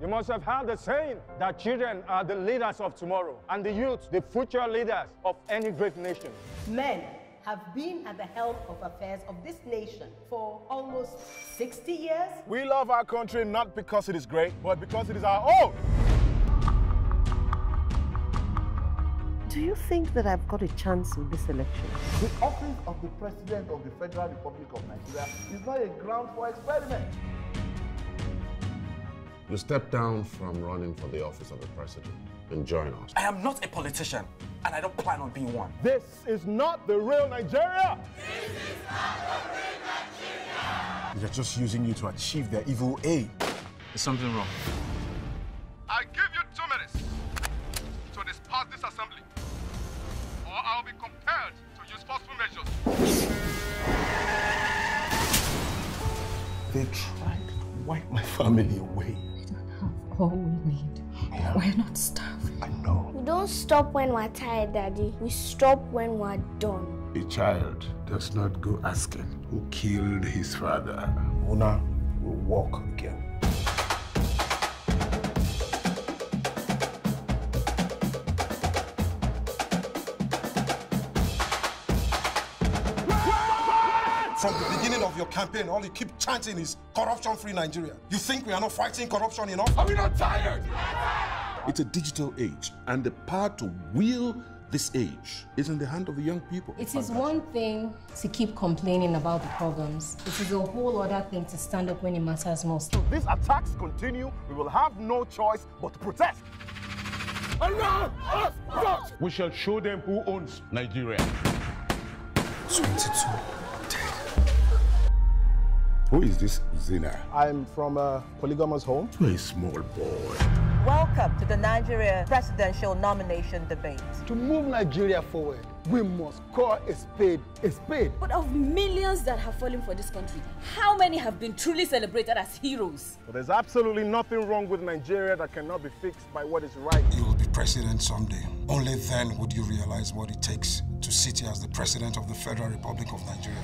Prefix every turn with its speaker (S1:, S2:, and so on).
S1: You must have heard the saying that children are the leaders of tomorrow and the youth the future leaders of any great nation.
S2: Men have been at the helm of affairs of this nation for almost 60 years.
S3: We love our country not because it is great, but because it is our own.
S2: Do you think that I've got a chance with this election?
S4: The office of the President of the Federal Republic of Nigeria is not a ground for experiment.
S5: You step down from running for the office of the president and join us.
S6: I am not a politician, and I don't plan on being one.
S3: This is not the real Nigeria.
S7: This is not the real Nigeria.
S8: They're just using you to achieve their evil aim.
S6: There's something wrong.
S3: I give you 2 minutes to disperse this assembly, or I'll be compelled to use forceful measures.
S8: They tried to wipe my family away.
S9: We don't have all we need.
S8: Yeah.
S9: We're not starving.
S8: I know.
S10: We don't stop when we're tired, Daddy. We stop when we're done.
S11: A child does not go asking who killed his father.
S8: Una will walk again.
S12: From the beginning of your campaign, all you keep chanting is corruption-free Nigeria. You think we are not fighting corruption enough?
S3: Are we not tired?
S5: It's a digital age, and the power to wield this age is in the hand of the young people.
S9: It is one thing to keep complaining about the problems. It is a whole other thing to stand up when it matters most.
S3: If these attacks continue, we will have no choice but to protest. Allow us not!
S11: We shall show them who owns Nigeria.
S8: 22.
S11: Who is this Zina?
S3: I'm from a polygamous home.
S11: You're a small boy.
S13: Welcome to the Nigeria presidential nomination debate.
S4: To move Nigeria forward, we must call a spade a spade.
S14: But of millions that have fallen for this country, how many have been truly celebrated as heroes?
S3: But there's absolutely nothing wrong with Nigeria that cannot be fixed by what is right.
S12: You will be president someday. Only then would you realize what it takes to sit here as the president of the Federal Republic of Nigeria.